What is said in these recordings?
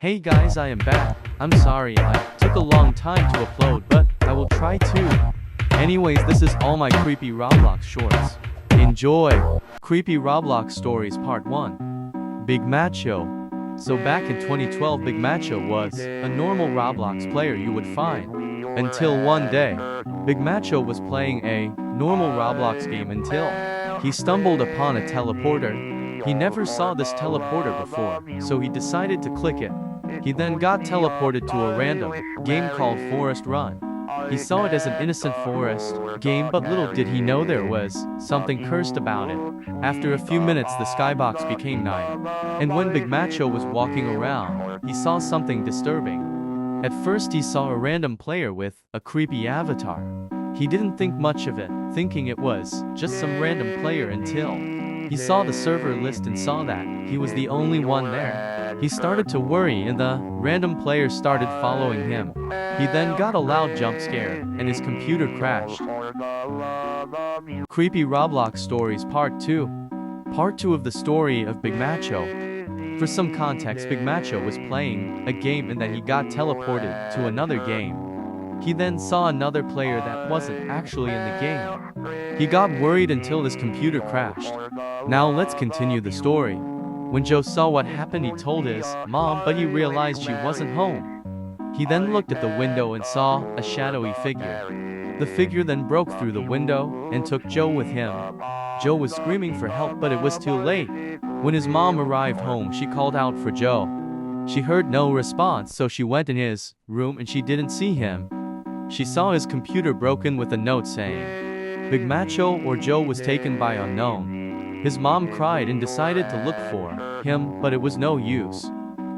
Hey guys, I am back. I'm sorry I took a long time to upload, but I will try to. Anyways, this is all my creepy Roblox shorts. Enjoy! Creepy Roblox Stories Part 1. Big Macho. So back in 2012, Big Macho was a normal Roblox player you would find. Until one day, Big Macho was playing a normal Roblox game until he stumbled upon a teleporter. He never saw this teleporter before, so he decided to click it. He then got teleported to a random game called Forest Run. He saw it as an innocent forest game, but little did he know there was something cursed about it. After a few minutes, the skybox became night, and when Big Macho was walking around, he saw something disturbing. At first, he saw a random player with a creepy avatar. He didn't think much of it, thinking it was just some random player until he saw the server list and saw that he was the only one there. He started to worry and the random player started following him. He then got a loud jump scare and his computer crashed. Creepy Roblox Stories Part 2. Part 2 of the story of Big Macho. For some context, Big Macho was playing a game and then he got teleported to another game. He then saw another player that wasn't actually in the game. He got worried until his computer crashed. Now let's continue the story. When Joe saw what happened, he told his mom, but he realized she wasn't home. He then looked at the window and saw a shadowy figure. The figure then broke through the window and took Joe with him. Joe was screaming for help, but it was too late. When his mom arrived home, she called out for Joe. She heard no response, so she went in his room and she didn't see him. She saw his computer broken with a note saying, Big Macho or Joe was taken by unknown. His mom cried and decided to look for him, but it was no use.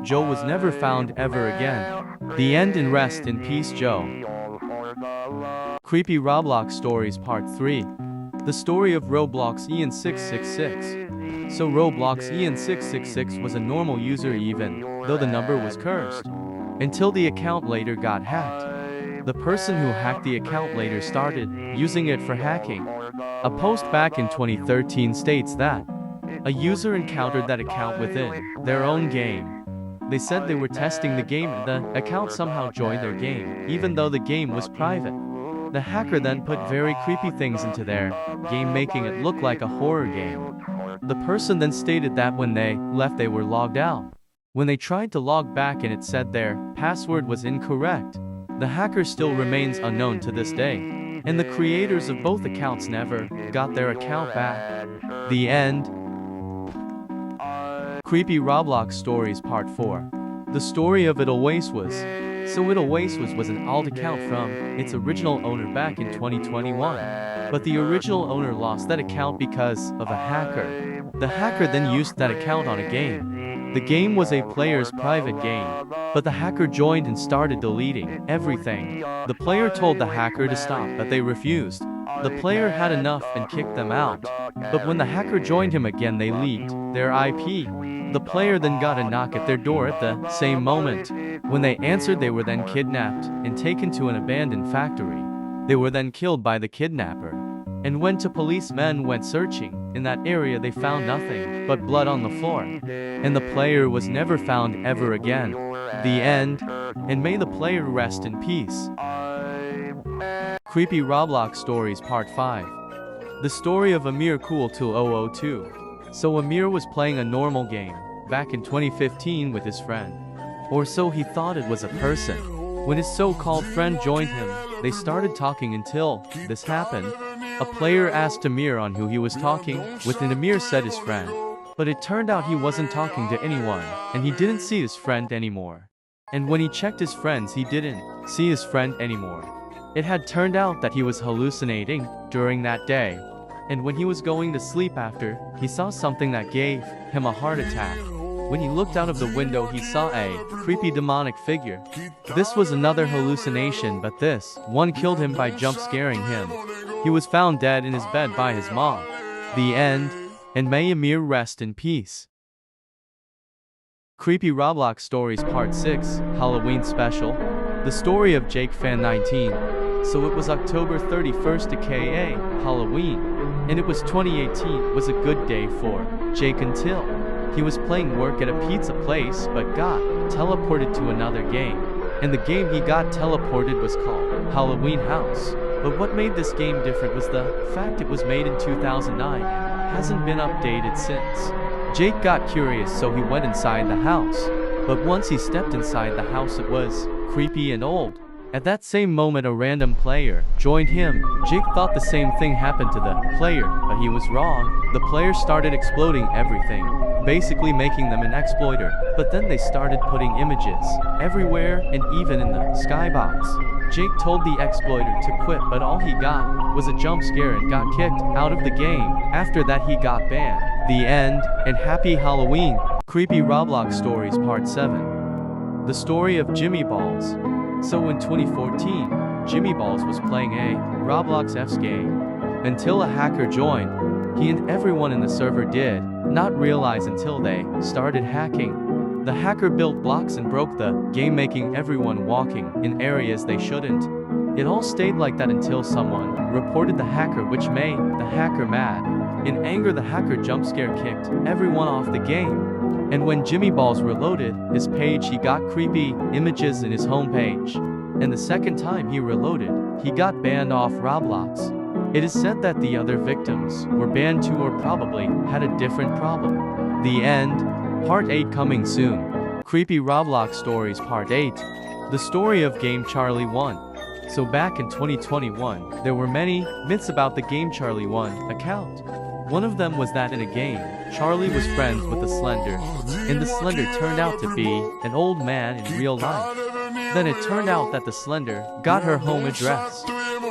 Joe was never found ever again. The end, and rest in peace, Joe. Creepy Roblox Stories Part 3. The story of Roblox Ian 666. So Roblox Ian 666 was a normal user even though the number was cursed. Until the account later got hacked. The person who hacked the account later started using it for hacking. A post back in 2013 states that a user encountered that account within their own game. They said they were testing the game and the account somehow joined their game, even though the game was private. The hacker then put very creepy things into their game, making it look like a horror game. The person then stated that when they left they were logged out. When they tried to log back and it said their password was incorrect. The hacker still remains unknown to this day, and the creators of both accounts never got their account back. The end. Creepy Roblox Stories Part 4. The story of It Always Was. So It Always Was an alt account from its original owner back in 2021. But the original owner lost that account because of a hacker. The hacker then used that account on a game. The game was a player's private game, but the hacker joined and started deleting everything. The player told the hacker to stop, but they refused. The player had enough and kicked them out. But when the hacker joined him again, they leaked their IP. The player then got a knock at their door at the same moment. When they answered, they were then kidnapped and taken to an abandoned factory. They were then killed by the kidnapper. And when policemen went searching in that area, they found nothing but blood on the floor. And the player was never found ever again. The end. And may the player rest in peace. Creepy Roblox Stories Part 5. The story of Amir Cool 2002. So Amir was playing a normal game back in 2015 with his friend. Or so he thought it was a person. When his so-called friend joined him, they started talking until this happened. A player asked Amir on who he was talking with, and Amir said his friend. But it turned out he wasn't talking to anyone, and he didn't see his friend anymore. And when he checked his friends, he didn't see his friend anymore. It had turned out that he was hallucinating during that day. And when he was going to sleep after, he saw something that gave him a heart attack. When he looked out of the window, he saw a creepy demonic figure. This was another hallucination, but this one killed him by jump scaring him. He was found dead in his bed by his mom. The end. And may Amir rest in peace. Creepy Roblox Stories Part 6, Halloween Special. The story of Jake Fan 19. So it was October 31st, aka Halloween. And it was 2018. It was a good day for Jake until He was playing work at a pizza place but got teleported to another game. And the game he got teleported was called Halloween House. But what made this game different was the fact it was made in 2009 and hasn't been updated since. Jake got curious, so he went inside the house. But once he stepped inside the house, it was creepy and old. At that same moment, a random player joined him. Jake thought the same thing happened to the player, but he was wrong. The player started exploding everything, basically making them an exploiter. But then they started putting images everywhere and even in the skybox. Jake told the exploiter to quit, but all he got was a jump scare and got kicked out of the game. After that, he got banned. The end, and happy Halloween. Creepy Roblox Stories Part 7. The story of Jimmy Balls. So in 2014, Jimmy Balls was playing a Roblox F's game until a hacker joined. He and everyone in the server did not realize until they started hacking. The hacker built blocks and broke the game, making everyone walking in areas they shouldn't. It all stayed like that until someone reported the hacker, which made the hacker mad. In anger, the hacker jump scare kicked everyone off the game. And when Jimmy Balls reloaded his page, he got creepy images in his homepage. And the second time he reloaded, he got banned off Roblox. It is said that the other victims were banned too, or probably had a different problem. The end. Part 8 coming soon. Creepy Roblox Stories Part 8. The story of Game Charlie 1. So back in 2021, there were many myths about the Game Charlie 1 account. One of them was that in a game, Charlie was friends with the Slender, and the Slender turned out to be an old man in real life. Then it turned out that the Slender got her home address.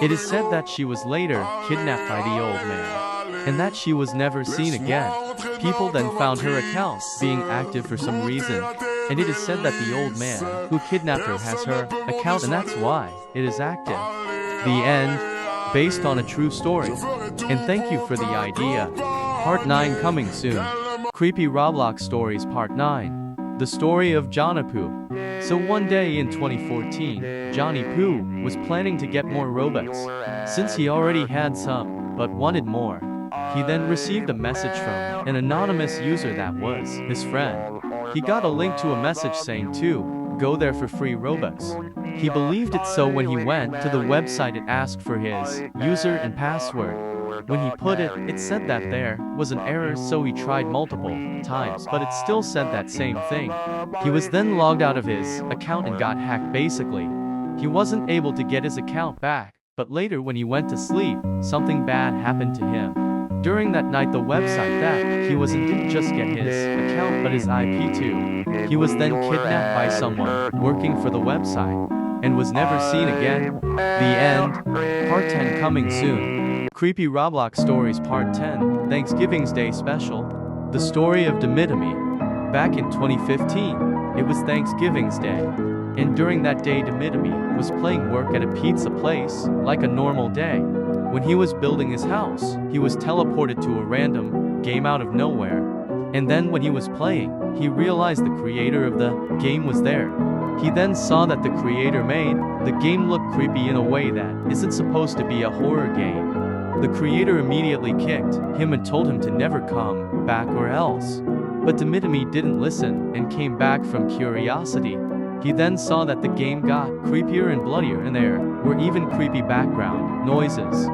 It is said that she was later kidnapped by the old man, and that she was never seen again. People then found her account being active for some reason, and it is said that the old man who kidnapped her has her account, and that's why it is active. The end. Based on a true story. And thank you for the idea. Part 9 coming soon. Creepy Roblox Stories Part 9. The story of Johnny Poo. So one day in 2014, Johnny Poo was planning to get more Robux, since he already had some, but wanted more. He then received a message from an anonymous user that was his friend. He got a link to a message saying to go there for free Robux. He believed it, so when he went to the website, it asked for his user and password. When he put it, it said that there was an error, so he tried multiple times, but it still said that same thing. He was then logged out of his account and got hacked basically. He wasn't able to get his account back, but later when he went to sleep, something bad happened to him. During that night, the website that he was in didn't just get his account but his IP too. He was then kidnapped by someone working for the website and was never seen again. The end. Part 10 coming soon. Creepy Roblox Stories Part 10. Thanksgiving's Day Special. The story of Dimitami. Back in 2015, it was Thanksgiving's Day. And during that day, Dimitami was playing work at a pizza place like a normal day. When he was building his house, he was teleported to a random game out of nowhere. And then when he was playing, he realized the creator of the game was there. He then saw that the creator made the game look creepy in a way that isn't supposed to be a horror game. The creator immediately kicked him and told him to never come back or else. But Dimitami didn't listen and came back from curiosity. He then saw that the game got creepier and bloodier, and there were even creepy background noises.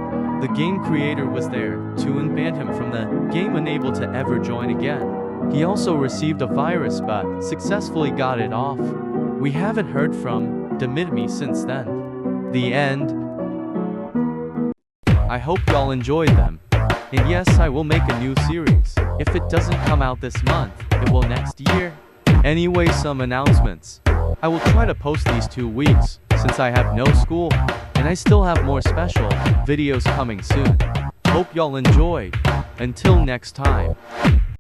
The game creator was there too and banned him from the game, unable to ever join again. He also received a virus but successfully got it off. We haven't heard from Dimitami since then. The end. I hope y'all enjoyed them. And yes, I will make a new series. If it doesn't come out this month, it will next year. Anyway, some announcements. I will try to post these 2 weeks, since I have no school, and I still have more special videos coming soon. Hope y'all enjoyed. Until next time.